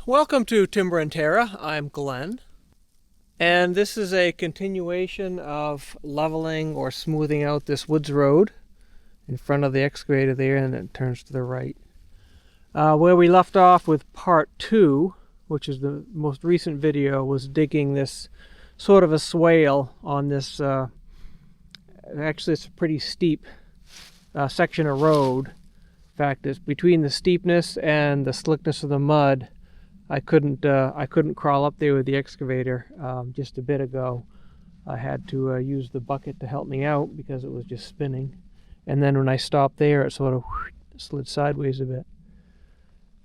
Welcome to Timber&Terra. I'm Glenn, and this is a continuation of leveling or smoothing out this woods road in front of the excavator there, and it turns to the right. Where we left off with part 2, which is the most recent video, was digging this sort of a swale on this, actually it's a pretty steep section of road. In fact, it's between the steepness and the slickness of the mud. I couldn't crawl up there with the excavator just a bit ago. I had to use the bucket to help me out because it was just spinning. And then when I stopped there, it sort of slid sideways a bit.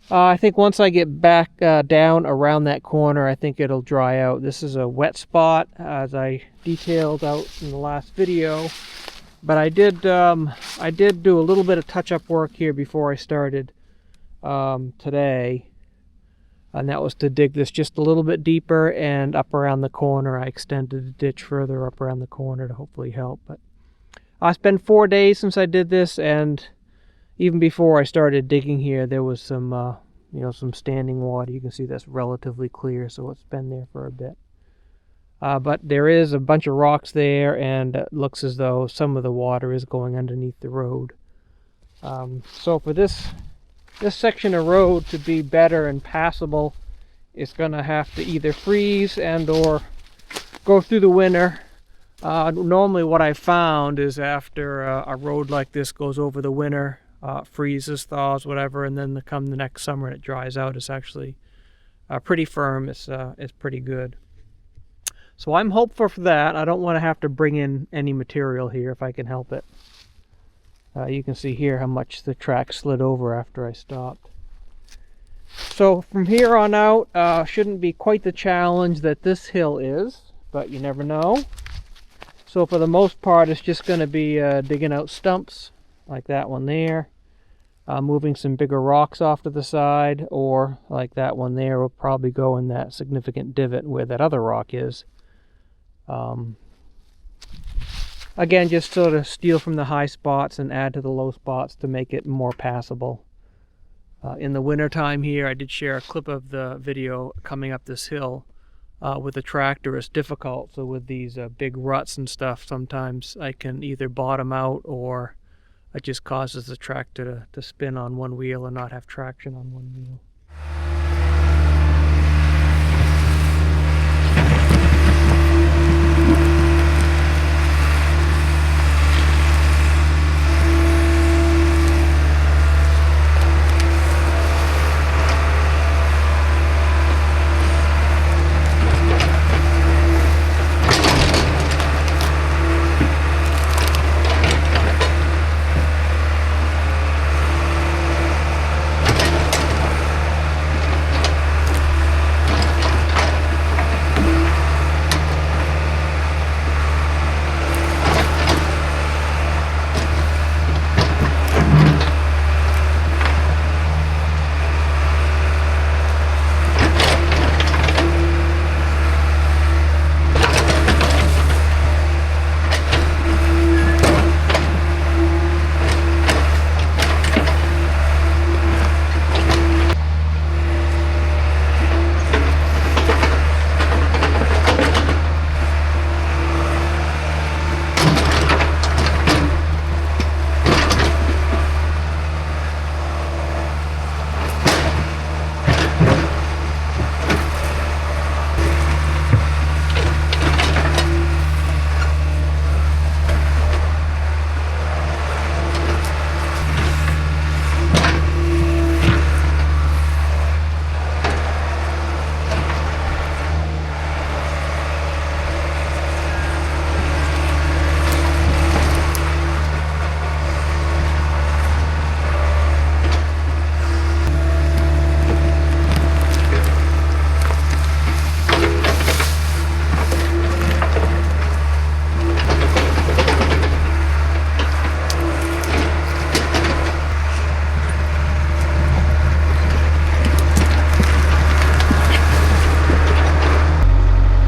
I think once I get back down around that corner, I think it'll dry out. This is a wet spot, as I detailed out in the last video. But I did do a little bit of touch-up work here before I started today. And that was to dig this just a little bit deeper and up around the corner. I extended the ditch further up around the corner to hopefully help. But it's been 4 days since I did this, and even before I started digging here, there was some, some standing water. You can see that's relatively clear, so it's been there for a bit. But there is a bunch of rocks there, and it looks as though some of the water is going underneath the road. So for this section of road to be better and passable, it's going to have to either freeze and or go through the winter. Normally what I found is after a road like this goes over the winter, freezes, thaws, whatever, and then come the next summer and it dries out, it's actually pretty firm. It's pretty good. So I'm hopeful for that. I don't want to have to bring in any material here if I can help it. You can see here how much the track slid over after I stopped. So from here on out, shouldn't be quite the challenge that this hill is, but you never know. So for the most part, it's just going to be digging out stumps, like that one there, moving some bigger rocks off to the side, or like that one there will probably go in that significant divot where that other rock is. Again, just sort of steal from the high spots and add to the low spots to make it more passable. In the winter time here, I did share a clip of the video coming up this hill with the tractor. It's difficult, so with these big ruts and stuff, sometimes I can either bottom out or it just causes the tractor to spin on one wheel and not have traction on one wheel.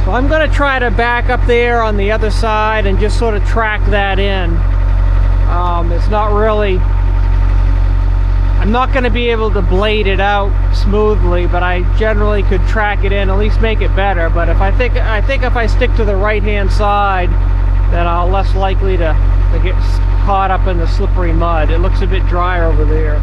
I'm going to try to back up there on the other side and just sort of track that in. It's not really, I'm not going to be able to blade it out smoothly, but I generally could track it in, at least make it better. But if I think if I stick to the right-hand side, then I'm less likely to get caught up in the slippery mud. It looks a bit drier over there.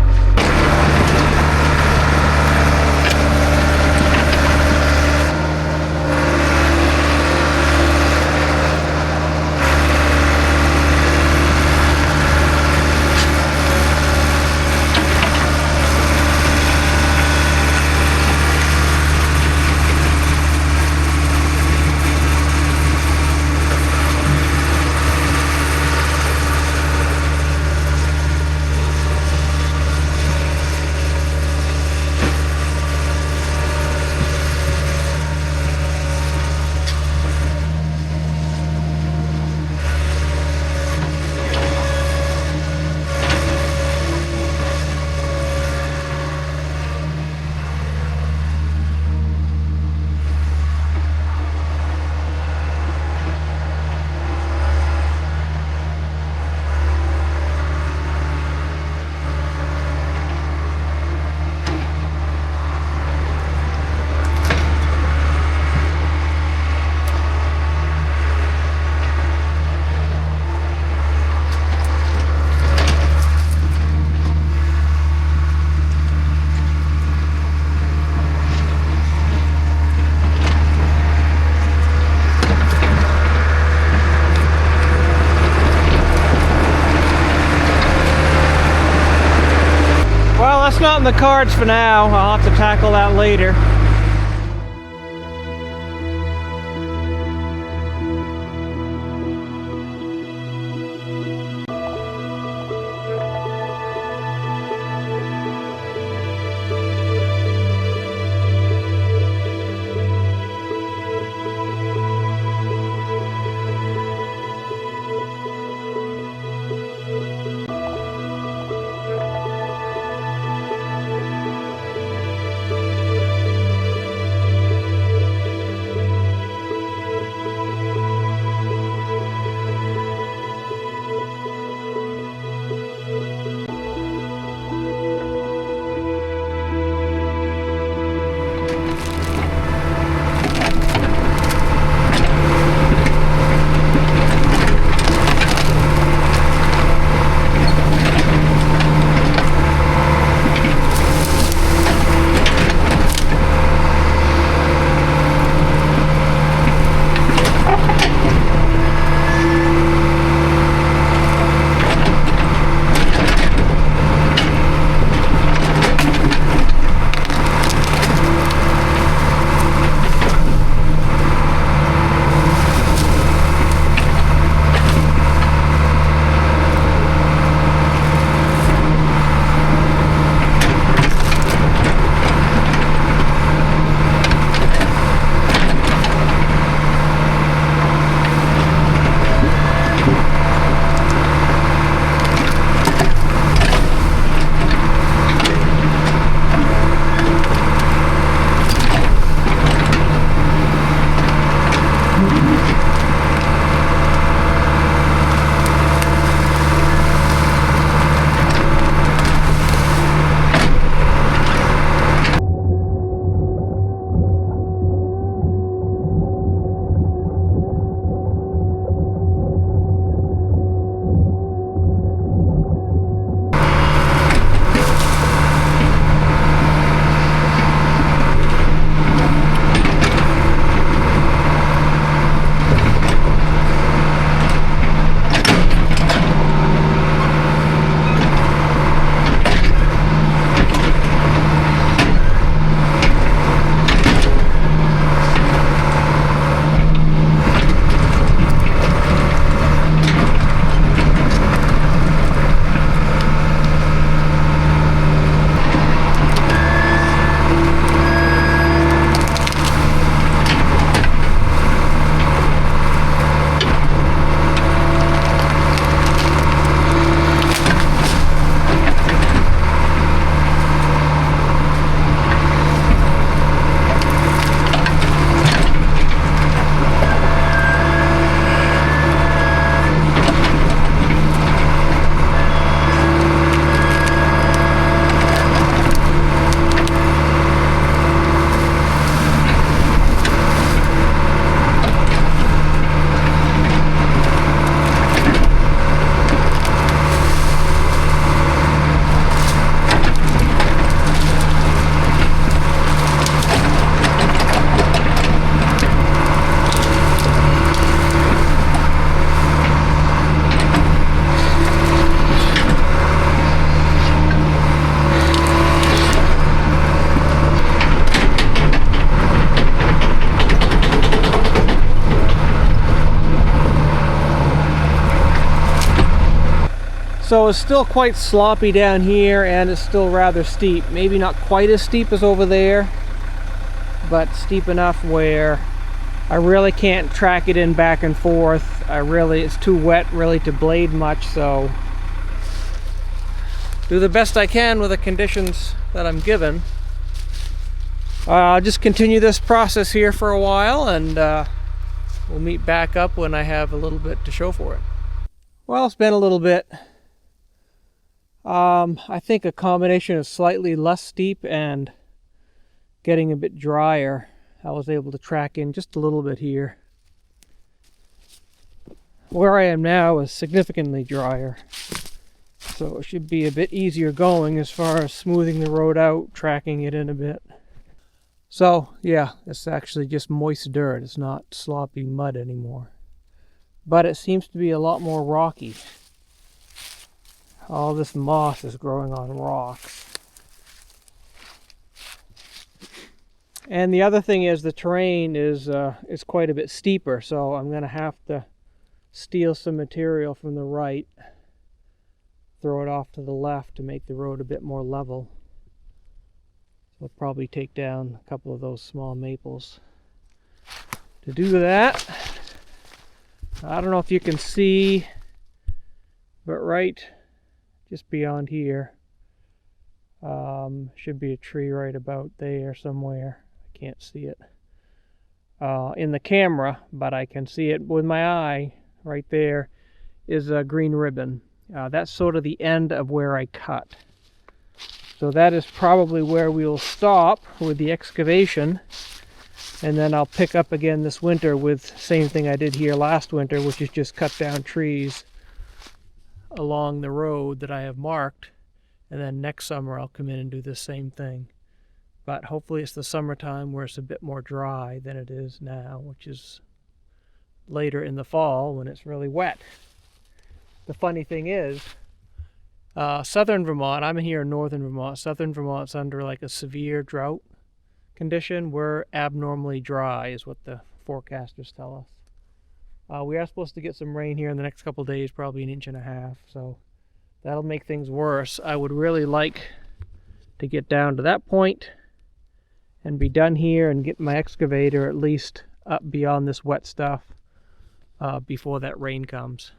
Well, that's not in the cards for now. I'll have to tackle that later. So it's still quite sloppy down here, and it's still rather steep. Maybe not quite as steep as over there, but steep enough where I really can't track it in back and forth. It's too wet really to blade much, so do the best I can with the conditions that I'm given. I'll just continue this process here for a while, and we'll meet back up when I have a little bit to show for it. Well, it's been a little bit. I think a combination of slightly less steep and getting a bit drier, I was able to track in just a little bit here. Where I am now is significantly drier, so it should be a bit easier going as far as smoothing the road out, tracking it in a bit. So yeah, it's actually just moist dirt. It's not sloppy mud anymore, but it seems to be a lot more rocky. All this moss is growing on rocks. And the other thing is the terrain is quite a bit steeper, so I'm going to have to steal some material from the right, throw it off to the left to make the road a bit more level. So I'll probably take down a couple of those small maples. To do that, I don't know if you can see, but right just beyond here should be a tree right about there somewhere. I can't see it in the camera, but I can see it with my eye. Right there is a green ribbon. That's sort of the end of where I cut. So that is probably where we will stop with the excavation, and then I'll pick up again this winter with the same thing I did here last winter, which is just cut down trees along the road that I have marked, and then next summer I'll come in and do the same thing. But hopefully it's the summertime where it's a bit more dry than it is now, which is later in the fall when it's really wet. The funny thing is, southern Vermont, I'm here in northern Vermont, southern Vermont's under like a severe drought condition. We're abnormally dry is what the forecasters tell us. We are supposed to get some rain here in the next couple days, probably 1.5 inches, so that'll make things worse. I would really like to get down to that point and be done here and get my excavator at least up beyond this wet stuff before that rain comes.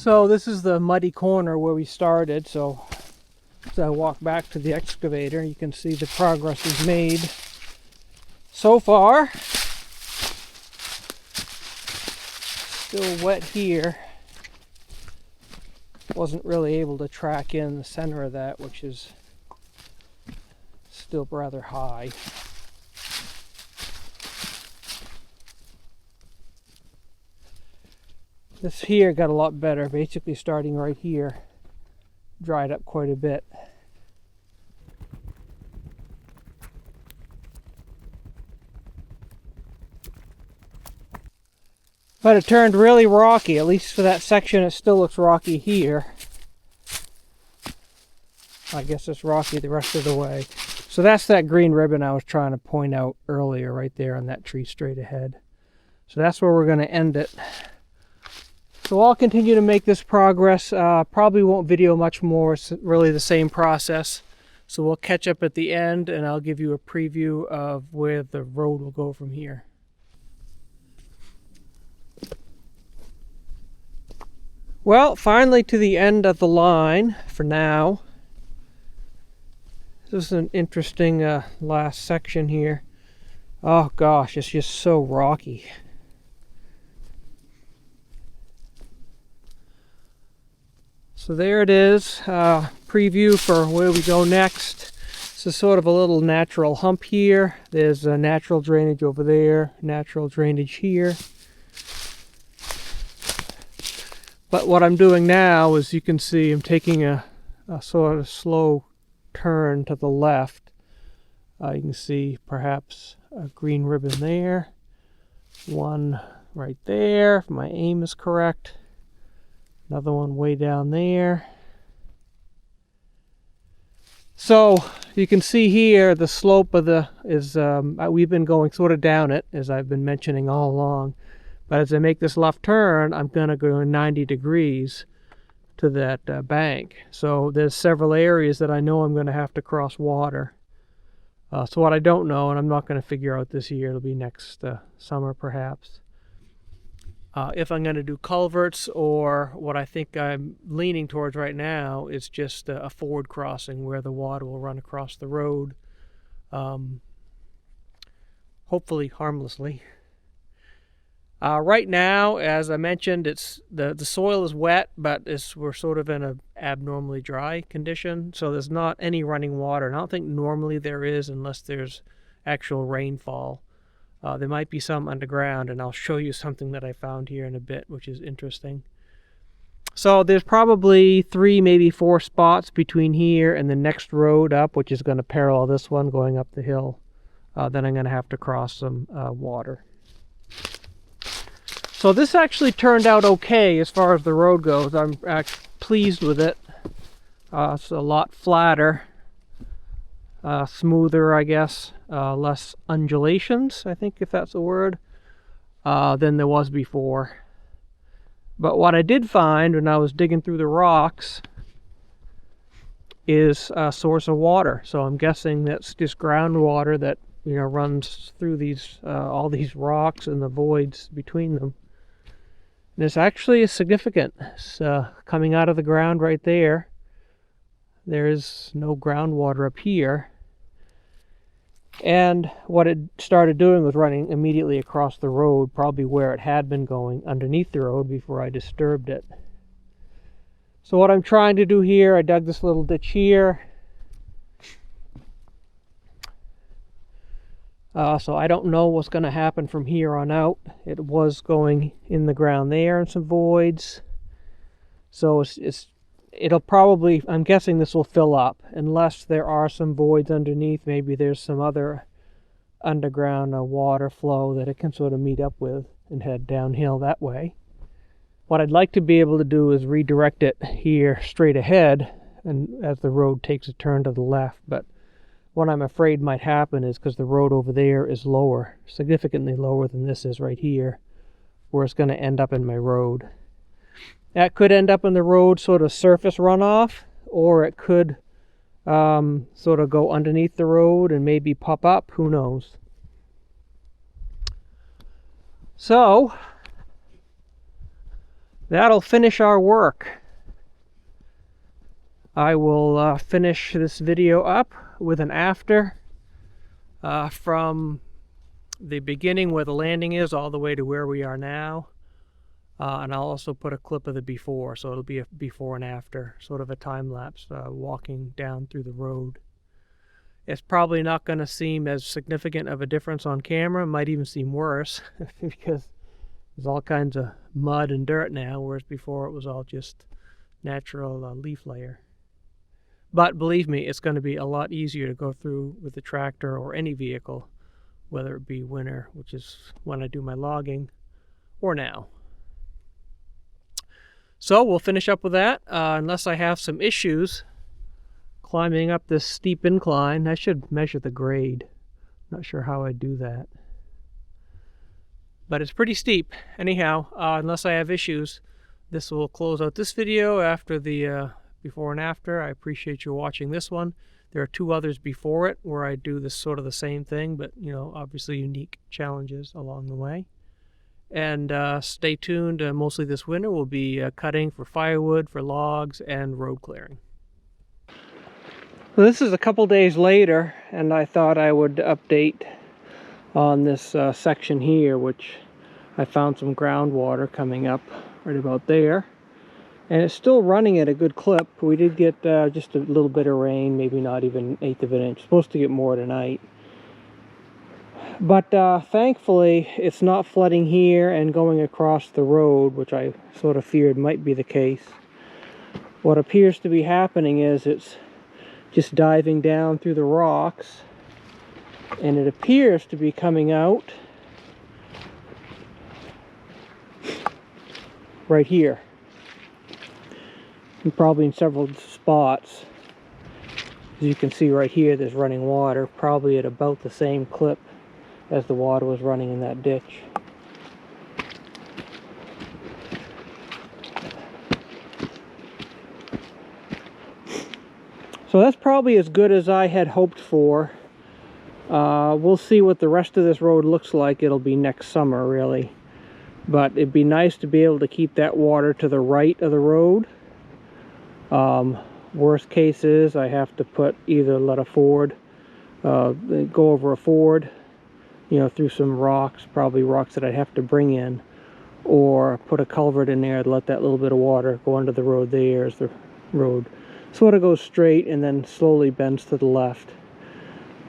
So this is the muddy corner where we started. So as I walk back to the excavator, you can see the progress we've made so far. Still wet here. Wasn't really able to track in the center of that, which is still rather high. This here got a lot better, basically starting right here. Dried up quite a bit. But it turned really rocky, at least for that section. It still looks rocky here. I guess it's rocky the rest of the way. So that's that green ribbon I was trying to point out earlier, right there on that tree straight ahead. So that's where we're going to end it. So I'll continue to make this progress. Probably won't video much more. It's really the same process. So we'll catch up at the end and I'll give you a preview of where the road will go from here. Well, finally to the end of the line for now. This is an interesting last section here. Oh gosh, it's just so rocky. So there it is, preview for where we go next. This is sort of a little natural hump here. There's a natural drainage over there, natural drainage here. But what I'm doing now is, you can see I'm taking a sort of slow turn to the left. You can see perhaps a green ribbon there, one right there if my aim is correct, another one way down there. So you can see here the slope of the we've been going sort of down it, as I've been mentioning all along. But as I make this left turn, I'm going to go 90 degrees to that bank. So there's several areas that I know I'm going to have to cross water. So what I don't know, and I'm not going to figure out this year, it'll be next summer perhaps, if I'm going to do culverts, or what I think I'm leaning towards right now is just a forward crossing where the water will run across the road, hopefully harmlessly. Right now, as I mentioned, it's the soil is wet, but we're sort of in an abnormally dry condition, so there's not any running water. And I don't think normally there is unless there's actual rainfall. There might be some underground, and I'll show you something that I found here in a bit, which is interesting. So there's probably 3, maybe 4 spots between here and the next road up, which is going to parallel this one going up the hill. Then I'm going to have to cross some water. So this actually turned out okay as far as the road goes. I'm pleased with it. It's a lot flatter, smoother, I guess, less undulations, I think, if that's a word, than there was before. But what I did find when I was digging through the rocks is a source of water. So I'm guessing that's just groundwater that, you know, runs through these all these rocks and the voids between them. And it's actually significant. It's coming out of the ground right there. There is no groundwater up here. And what it started doing was running immediately across the road, probably where it had been going underneath the road before I disturbed it. So what I'm trying to do here, I dug this little ditch here. So I don't know what's going to happen from here on out. It was going in the ground there and some voids. So it'll probably, I'm guessing this will fill up, unless there are some voids underneath. Maybe there's some other underground water flow that it can sort of meet up with and head downhill that way. What I'd like to be able to do is redirect it here straight ahead, and as the road takes a turn to the left. But what I'm afraid might happen is, because the road over there is lower, significantly lower than this is right here, where it's going to end up in my road. That could end up in the road sort of surface runoff, or it could sort of go underneath the road and maybe pop up, who knows. So that'll finish our work. I will finish this video up with an after from the beginning where the landing is all the way to where we are now. And I'll also put a clip of the before, so it'll be a before and after, sort of a time lapse walking down through the road. It's probably not going to seem as significant of a difference on camera. It might even seem worse because there's all kinds of mud and dirt now, whereas before it was all just natural leaf layer. But believe me, it's going to be a lot easier to go through with the tractor or any vehicle, whether it be winter, which is when I do my logging, or now. So we'll finish up with that, unless I have some issues climbing up this steep incline. I should measure the grade. Not sure how I'd do that. But it's pretty steep. Anyhow, unless I have issues, this will close out this video after the before and after. I appreciate you watching this one. There are 2 others before it where I do this sort of the same thing, but you know, obviously unique challenges along the way. And stay tuned. Mostly this winter we'll be cutting for firewood, for logs, and road clearing. Well, this is a couple days later, and I thought I would update on this section here, which I found some groundwater coming up right about there. And it's still running at a good clip. We did get just a little bit of rain, maybe not even 1/8 of an inch. Supposed to get more tonight. But thankfully, it's not flooding here and going across the road, which I sort of feared might be the case. What appears to be happening is it's just diving down through the rocks, and it appears to be coming out right here. And probably in several spots. As you can see right here, there's running water, probably at about the same clip as the water was running in that ditch. So that's probably as good as I had hoped for. We'll see what the rest of this road looks like. It'll be next summer, really. But it'd be nice to be able to keep that water to the right of the road. Worst case is I have to put either let a ford, go over a ford, you know, through some rocks, probably rocks that I'd have to bring in, or put a culvert in there to let that little bit of water go under the road there as the road sort of goes straight and then slowly bends to the left.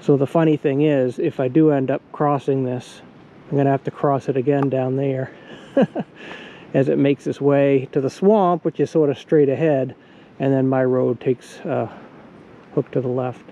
So the funny thing is, if I do end up crossing this, I'm going to have to cross it again down there as it makes its way to the swamp, which is sort of straight ahead, and then my road takes hook to the left.